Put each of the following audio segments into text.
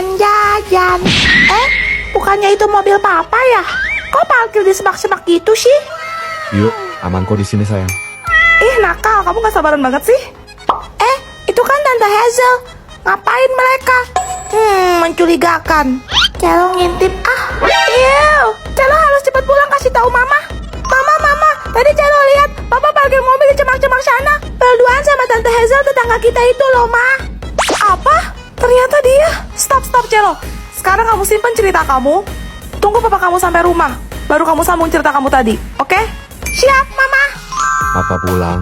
jajan. Bukannya itu mobil papa ya? Kok parkir di semak-semak gitu sih? Yuk, aman kok di sini sayang. Ih nakal, kamu gak sabaran banget sih. Itu kan Tante Hazel. Ngapain mereka? Mencurigakan. Celo ngintip Celo harus cepat pulang kasih tahu mama. Mama, tadi Celo lihat papa parkir mobil di cemak-cemak sana. Berduaan sama Tante Hazel tetangga kita itu loh, Ma. Apa? Ternyata dia. Stop Celo. Sekarang kamu simpen cerita kamu. Tunggu papa kamu sampai rumah, baru kamu sambung cerita kamu tadi, oke? Siap, Mama. Papa pulang.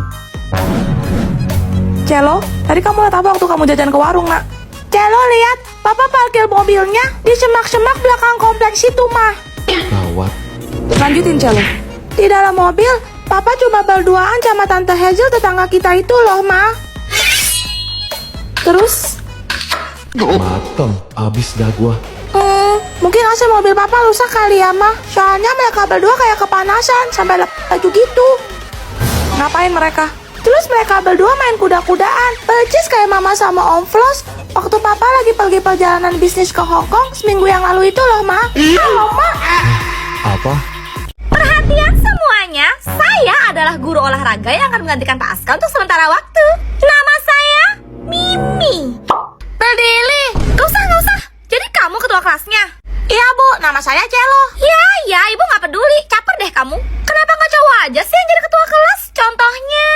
Celo, tadi kamu lihat apa waktu kamu jajan ke warung, Nak? Celo lihat, papa parkir mobilnya di semak-semak belakang kompleks itu, Ma. Gawat. Lanjutin, Celo. Di dalam mobil, papa cuma berduaan sama Tante Hazel tetangga kita itu loh, Ma. Terus? Mateng, abis dah gua. Mungkin AC mobil papa rusak kali ya, Ma. Soalnya mereka berdua kayak kepanasan sampai lepas baju gitu. Ngapain mereka? Terus mereka berdua main kuda-kudaan. Percis kayak mama sama Om Flos waktu papa lagi pergi perjalanan bisnis ke Hong Kong seminggu yang lalu itu loh, Ma. Halo, Ma. Apa? Perhatian semuanya, saya adalah guru olahraga yang akan menggantikan Pak Aska untuk sementara waktu. Nama saya Mimi. Berdiri. Gak usah. Jadi kamu ketua kelasnya? Iya, Bu. Nama saya Celo. Ya, ibu gak peduli. Caper deh kamu. Kenapa gak cowok aja sih yang jadi ketua kelas? Contohnya,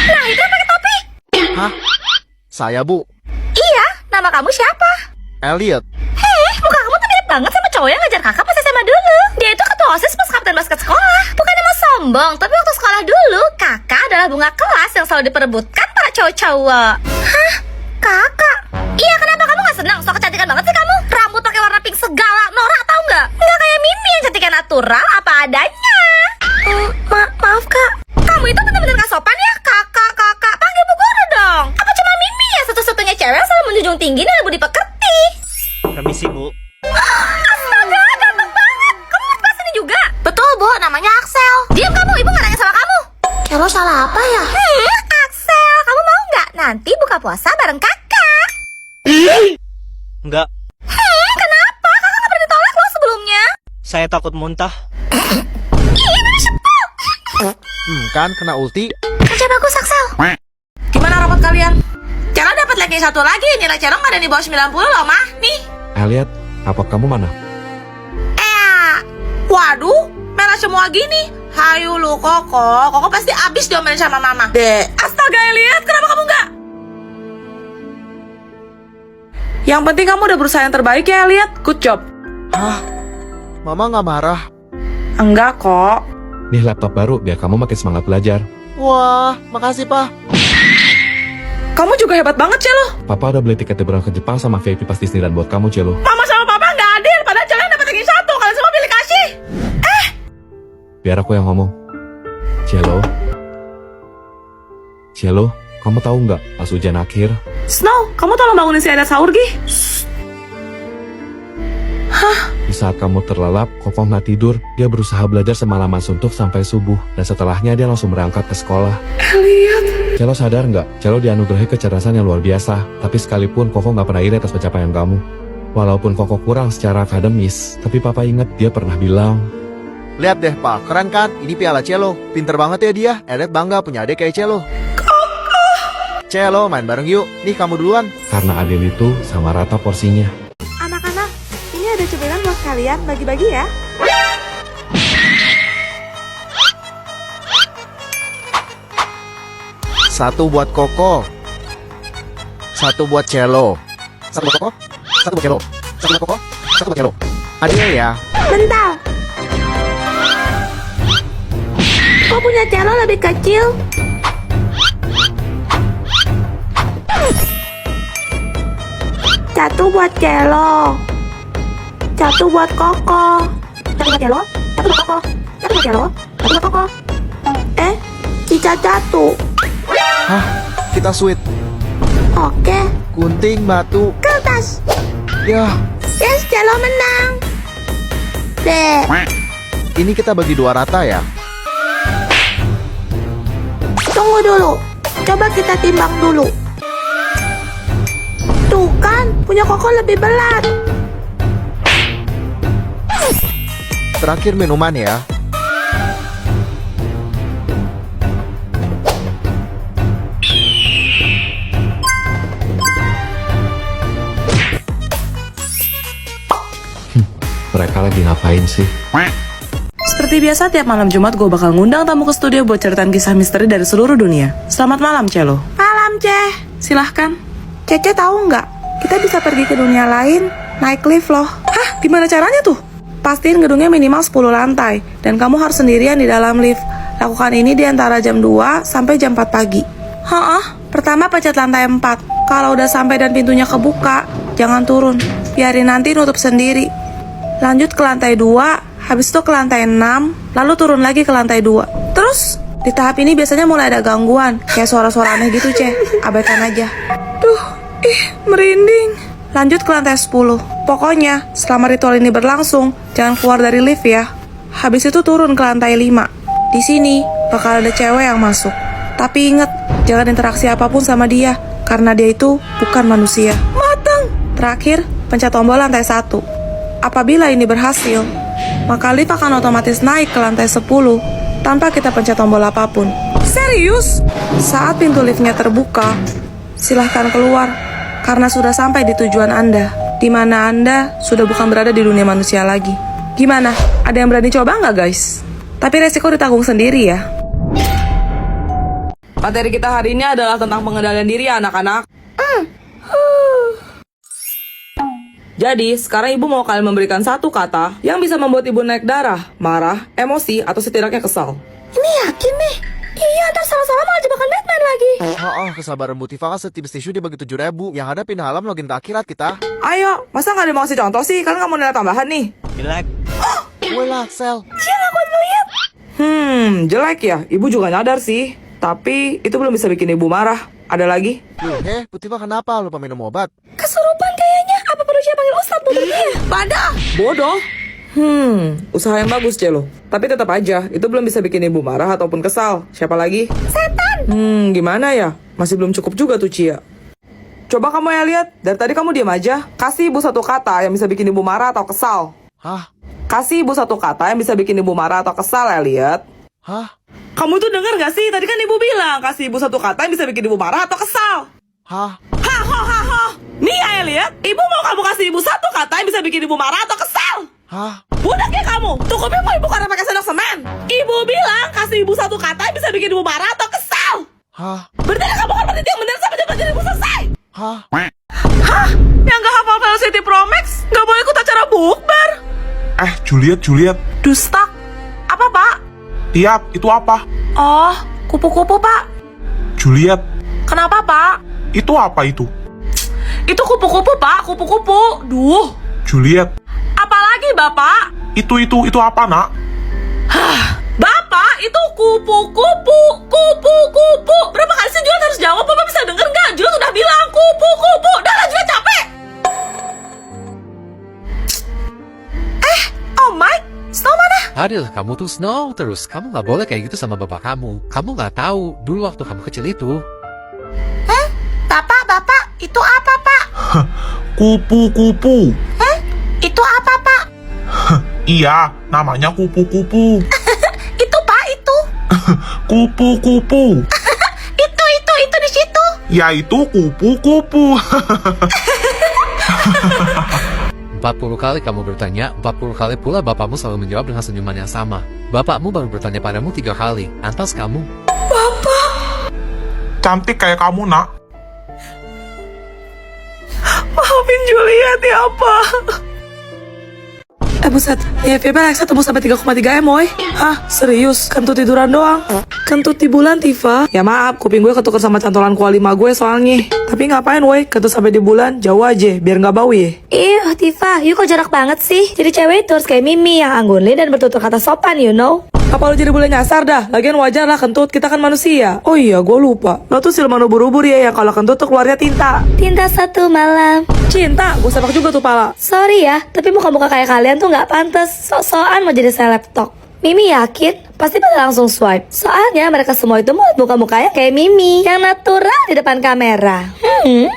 nah itu yang pakai topi. Hah? Saya, Bu. Iya, nama kamu siapa? Elliot. Muka kamu tuh mirip banget sama cowok yang ngajar kakak pas SMA dulu. Dia itu ketua OSIS pas kapten basket sekolah. Bukannya mau sombong, tapi waktu sekolah dulu, kakak adalah bunga kelas yang selalu diperebutkan para cowok-cowok. Hah? Kakak? Iya, kenapa kamu gak senang? So kecantikan banget sih kamu. Rambut pakai warna pink segala, norak tau nggak? Nggak kayak Mimi yang cantiknya natural apa adanya. Maaf, Kak. Kamu itu bener-bener gak sopan ya, kakak. Panggil Bu Guru dong. Apa cuma Mimi ya satu-satunya cewek yang selalu menjunjung tinggi dan budi pekerti? Permisi, Bu. Astaga, ganteng banget. Kamu mau kelas ini juga? Betul, Bu. Namanya Axel. Diam kamu, ibu gak nanya sama kamu. Celo salah apa ya? Axel, kamu mau nggak nanti buka puasa bareng kakak? Enggak, Kenapa? Kakak nggak pernah ditolak loh sebelumnya. saya takut muntah. Kan kena ulti. Kerja bagus, Axel. Gimana rapot kalian? Celo dapat ranking 1 lagi. Nilai Celo nggak ada di bawah 90 loh, Ma. Nih. Elliot, rapot kamu mana? Waduh, merah semua gini. Hayu lu, Koko pasti abis diomelin sama Mama. Astaga, Elliot, kenapa kamu nggak? Yang penting kamu udah berusaha yang terbaik ya, Elliot. Good job. Hah? Mama nggak marah? Enggak kok. Nih laptop baru biar kamu makin semangat belajar. Wah, makasih, Pak. Kamu juga hebat banget, Celo. Papa udah beli tiket liburan ke Jepang sama VIP pas Disneyland buat kamu, Celo. Mama sama Papa nggak adil. Padahal Celo yang dapat ranking 1. Kalian semua pilih kasih. Biar aku yang ngomong. Cielo, kamu tahu nggak pas hujan akhir? Snow, kamu tolong bangunin si Adat sahur, Gi. Di saat kamu terlelap, Koko nggak tidur. Dia berusaha belajar semalaman suntuk sampai subuh. Dan setelahnya dia langsung berangkat ke sekolah. Elliot. Cielo sadar nggak? Cielo dianugerahi kecerdasan yang luar biasa. Tapi sekalipun Koko nggak pernah iri atas pencapaian kamu. Walaupun Koko kurang secara akademis, tapi Papa ingat dia pernah bilang, Lihat deh, Pak. Keren kan? Ini piala Celo. Pinter banget ya dia. Elliot bangga punya adik kayak Celo. Celo, main bareng yuk. Nih, kamu duluan. karena adil itu sama rata porsinya. Anak-anak, ini ada cemilan buat kalian. Bagi-bagi ya. Satu buat Koko. Satu buat Celo. Satu buat Koko. Satu buat Celo. Satu buat Koko. Satu buat Celo. Adil ya. Bentar. Kok punya Celo lebih kecil? Satu buat Celo. Satu buat Koko. Satu buat Celo. Satu buat Koko. Satu buat Celo. Satu buat Koko. Sisa satu. Hah? Kita sweet. Oke. Gunting, batu. Kertas. Ya, Yes, Celo menang. Dek. ini kita bagi 2 rata ya. Tunggu dulu. Coba kita timbang dulu. Tuh, Tuh kan, punya Koko lebih berat. Terakhir minuman ya. Mereka lagi ngapain sih? Seperti biasa, tiap malam Jumat gue bakal ngundang tamu ke studio buat ceritain kisah misteri dari seluruh dunia. Selamat malam, Celo. Malam, Ceh. Silahkan. Cece tahu nggak? Kita bisa pergi ke dunia lain, naik lift loh. Hah? Gimana caranya tuh? Pastiin gedungnya minimal 10 lantai, dan kamu harus sendirian di dalam lift. Lakukan ini di antara jam 2 sampai jam 4 pagi. Pertama pencet lantai 4. Kalau udah sampai dan pintunya kebuka, jangan turun. Biarin nanti nutup sendiri. Lanjut ke lantai 2, habis itu ke lantai 6, lalu turun lagi ke lantai 2. Terus, di tahap ini biasanya mulai ada gangguan, kayak suara-suara aneh gitu, Ceh. Abaikan aja. Merinding. Lanjut ke lantai 10. Pokoknya, selama ritual ini berlangsung, jangan keluar dari lift ya. Habis itu turun ke lantai 5. Di sini, bakal ada cewek yang masuk. Tapi inget, jangan interaksi apapun sama dia, karena dia itu bukan manusia. Matang. Terakhir, pencet tombol lantai 1. Apabila ini berhasil, maka lift akan otomatis naik ke lantai 10 tanpa kita pencet tombol apapun. Serius? Saat pintu liftnya terbuka, silahkan keluar karena sudah sampai di tujuan Anda, di mana Anda sudah bukan berada di dunia manusia lagi. Gimana? Ada yang berani coba nggak, guys? Tapi resiko ditanggung sendiri ya. Materi kita hari ini adalah tentang pengendalian diri anak-anak. Jadi, sekarang ibu mau kalian memberikan satu kata yang bisa membuat ibu naik darah, marah, emosi, atau setidaknya kesal. Ini yakin nih? Iya, ntar sama-sama malah jebakan Batman lagi. Kesabaran Bu Tifa kan setipis tisu dia bagi 7.000. Yang ada pindah alam login ke akhirat kita. Ayo, masa nggak ada mau kasih contoh sih? Kalian nggak mau nilai tambahan nih? Jelek. Wala, Sel. Jelek ya? Ibu juga nyadar sih. Tapi, itu belum bisa bikin ibu marah. Ada lagi? Bu Tifa kenapa? Lupa minum obat? Kesurupan kayaknya. Apa perlu saya panggil Ustadz buat dia? Pada! Bodoh. Usaha yang bagus, Celo. Tapi tetap aja, itu belum bisa bikin ibu marah ataupun kesal. Siapa lagi? Setan. Gimana ya? Masih belum cukup juga tuh, Cia. Coba kamu ya lihat, dari tadi kamu diam aja. Kasih ibu satu kata yang bisa bikin ibu marah atau kesal. Hah? Kasih ibu satu kata yang bisa bikin ibu marah atau kesal ya, lihat. Hah? Kamu tuh denger gak sih? Tadi kan ibu bilang, kasih ibu satu kata yang bisa bikin ibu marah atau kesal. Hah? Nih ya, lihat. Ibu mau kamu kasih ibu satu kata yang bisa bikin ibu marah atau kesal. Hah? Budak ya kamu, cukup mau ibu karena pakai sendok semen. Ibu bilang kasih ibu satu kata yang bisa bikin ibu marah atau kesal. Hah? Berarti kamu kan berarti yang benar sampai jam ibu selesai. Hah? Yang gak hafal Velocity Pro Max gak boleh ikut acara bukber. Juliet. Dusta. Apa, Pak? Tiap, itu apa? Oh, kupu-kupu, Pak. Juliet, Kenapa, Pak? itu apa itu? Itu kupu-kupu, Pak, kupu-kupu. Duh. Juliet, Apalagi, Bapak? itu apa, Nak? Bapak, itu kupu-kupu. Kupu-kupu. Berapa kali sih Juliet harus jawab? Bapak bisa denger nggak? Juliet udah bilang kupu-kupu. Dah lah, Juliet capek. Oh, Mike. Snow mana? Adil, kamu tuh Snow terus. Kamu nggak boleh kayak gitu sama bapak kamu. Kamu nggak tahu dulu waktu kamu kecil itu. Bapak, itu apa, Pak? Kupu-kupu. Itu apa, Pak? Iya, namanya kupu-kupu. Itu, Pak, itu. Kupu-kupu. Itu di situ. Ya itu kupu-kupu. 40 kali kamu bertanya, 40 kali pula bapakmu selalu menjawab dengan senyuman yang sama. Bapakmu baru bertanya padamu 3 kali. Antas kamu. Cantik kayak kamu, Nak. Maafin Juliet ya, Pak. Buset, FYP Alexa tembus sampai 3,3 M, woy. Hah, serius? Kentut tiduran doang? Kentut di bulan, Tifa? Ya maaf, kuping gue ketukar sama cantolan kuali ma gue soalnya. Tapi ngapain, woy? Kentut sampai di bulan, jauh aja, biar nggak bau ya. Ih, Tifa, you kok jarak banget sih? Jadi cewek itu harus kayak Mimi yang anggunli dan bertutur kata sopan, you know? Apa lu jadi boleh nyasar dah? Lagian wajar lah kentut, kita kan manusia. Oh iya, gue lupa. Lo tuh siluman ubur-ubur ya, yang kalau kentut tuh keluarnya tinta. Tinta satu malam. Cinta, gue sepak juga tuh pala. Sorry ya, tapi muka-muka kayak kalian tuh nggak pantas. Sok-sokan mau jadi seleb tok. Mimi yakin pasti pada langsung swipe. Soalnya mereka semua itu mau muka-mukanya kayak Mimi, yang natural di depan kamera.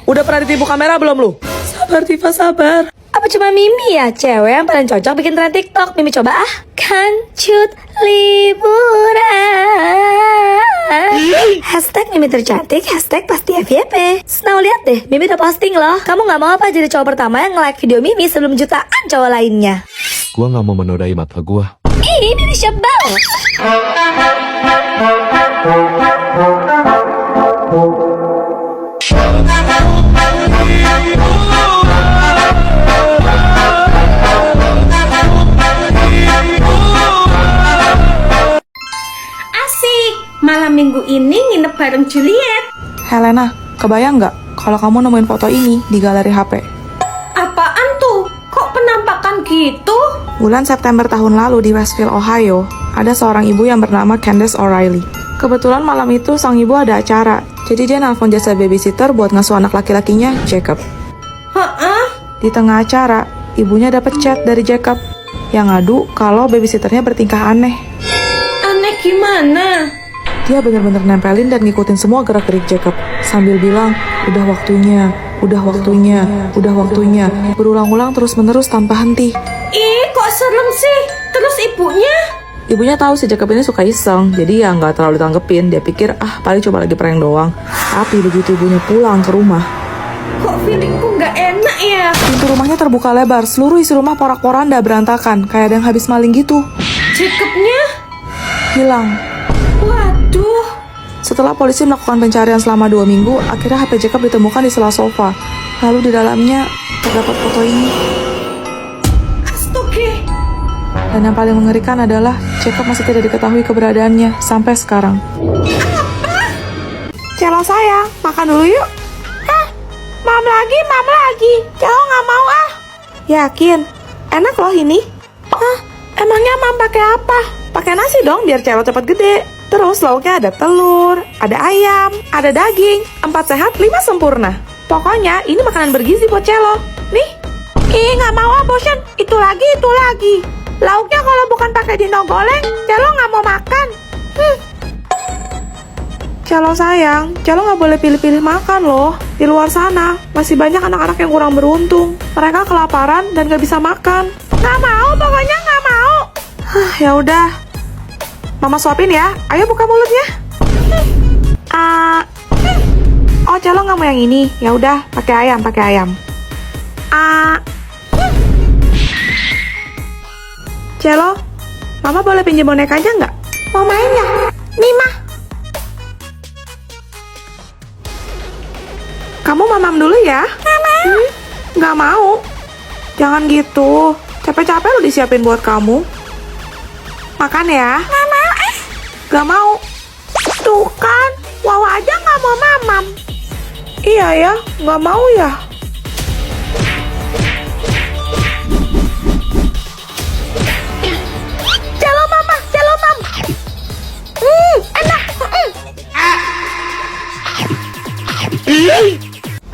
Udah pernah ditipu kamera belum lu? Sabar Tifa, sabar. Apa cuma Mimi ya cewek yang paling cocok bikin tren TikTok? Mimi coba ah. Kancut liburan. Hashtag Mimi tercantik, hashtag pasti FYP. Now lihat deh, Mimi udah posting loh. Kamu gak mau apa jadi cowok pertama yang nge-like video Mimi sebelum jutaan cowok lainnya? Gua nggak mau menodai mata gua. Ih, Mimi sebel. Asik, malam minggu ini nginep bareng Juliet. Helena, kebayang nggak kalau kamu nemuin foto ini di galeri HP? Apaan tuh? Kok penampakan gitu? Bulan September tahun lalu di Westville, Ohio, ada seorang ibu yang bernama Candace O'Reilly. Kebetulan malam itu sang ibu ada acara, jadi dia nelfon jasa babysitter buat ngasuh anak laki-lakinya, Jacob. Heeh. Di tengah acara, ibunya dapet chat dari Jacob yang ngadu kalau babysitternya bertingkah aneh. Aneh gimana? Dia benar-benar nempelin dan ngikutin semua gerak-gerik Jacob sambil bilang, udah waktunya, udah waktunya, udah waktunya, berulang-ulang terus-menerus tanpa henti. Ih, kok serem sih? Terus ibunya? Ibunya tahu si Jacob ini suka iseng, jadi ya nggak terlalu tanggepin. Dia pikir, paling cuma lagi prank doang. Tapi begitu ibunya pulang ke rumah, Kok feelingku nggak enak ya? pintu rumahnya terbuka lebar, seluruh isi rumah porak-poranda berantakan, kayak ada yang habis maling gitu. Jacobnya? Hilang. Waduh. Setelah polisi melakukan pencarian selama 2 minggu, akhirnya HP Jacob ditemukan di sela sofa. Lalu di dalamnya terdapat foto ini. Astaga. Dan yang paling mengerikan adalah Jacob masih tidak diketahui keberadaannya sampai sekarang. Celo sayang, makan dulu yuk. Hah? Mam lagi. Celo nggak mau ah. Yakin? Enak loh ini. Hah? Emangnya mam pakai apa? Pakai nasi dong biar Celo cepat gede. Terus lauknya ada telur, ada ayam, ada daging. 4 sehat, 5 sempurna. Pokoknya ini makanan bergizi buat Celo. Nih. Ih, nggak mau ah, bosan. Itu lagi. Lauknya kalau bukan pakai dino goreng, Celo nggak mau makan. Celo sayang, Celo nggak boleh pilih-pilih makan loh. Di luar sana masih banyak anak-anak yang kurang beruntung. Mereka kelaparan dan nggak bisa makan. Nggak mau, pokoknya nggak mau. Ya udah, Mama suapin ya. Ayo buka mulutnya. Oh, Celo nggak mau yang ini. Ya udah, pakai ayam. Celo, Mama boleh pinjam bonekanya nggak? Mau main nggak? Nih, Mah. Kamu mamam dulu ya? Nggak mau. Jangan gitu. Capek-capek lo disiapin buat kamu. Makan ya. Nggak mau. Tuh kan, Wawa aja nggak mau mamam. Iya ya, nggak mau ya. Celo mam. Enak.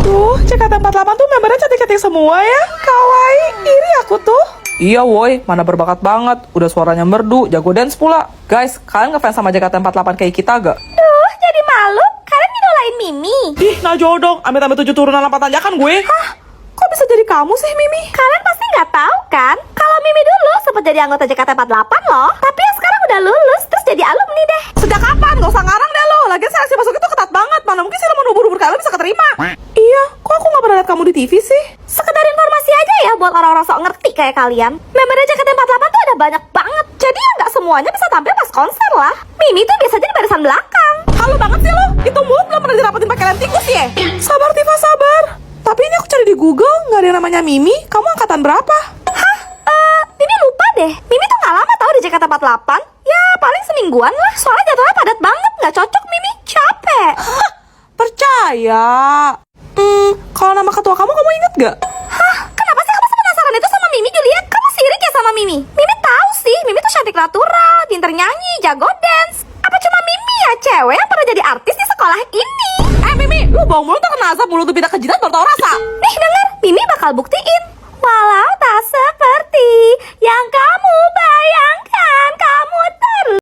Tuh, CKT48 tuh membernya cantik-cantik semua ya. Kawaii, iri aku tuh. Iya woi, mana berbakat banget. Udah suaranya merdu, jago dance pula. Guys, kalian ngefans sama JKT48 kayak kita gak? Duh, jadi malu. Kalian ngidolain Mimi. Ih, nah jodoh. Amit-amit 7 turunan 4 tanjakan gue. Hah? Kok bisa jadi kamu sih, Mimi? Kalian pasti nggak tahu kan? Kalau Mimi dulu sempat jadi anggota JKT48 loh. Tapi ya sekarang udah lulus, terus jadi alumni deh. Sejak kapan? Gak usah ngarang deh lo. Lagian seleksi masuk itu ketat banget. Mana mungkin sih lo mau nubur-nubur kalian bisa keterima. Iya, kok aku gak pernah lihat kamu di TV sih? Sekedar informasi aja ya buat orang-orang sok ngerti kayak kalian. Membernya JKT48 tuh ada banyak banget. Jadi ya nggak semuanya bisa tampil pas konser lah. Mimi tuh biasanya di barisan belakang. Halo banget sih lo. Itu mood belum pernah dirapatin pakai lem tikus ya? Sabar, Tifa, sabar. Tapi ini aku cari di Google, nggak ada yang namanya Mimi. Kamu angkatan berapa? Hah? Mimi lupa deh. Mimi tuh nggak lama tau di JKT48. Ya paling semingguan lah. Soalnya jadwalnya padat banget. Nggak cocok Mimi. Capek. Hah? Percaya. Kalau nama ketua kamu inget gak? Hah? Kenapa sih kamu penasaran itu sama Mimi, Juliet? Kamu sirik ya sama Mimi? Mimi tahu sih, Mimi tuh cantik natural, pinter nyanyi, jago dance. Apa cuma Mimi ya cewek yang pernah jadi artis di sekolah ini? Mimi, lu bau mulut terkena asap, mulut tuh pindah kejilat baru tau rasa. Nih denger, Mimi bakal buktiin. Walau tak seperti yang kamu bayangkan, kamu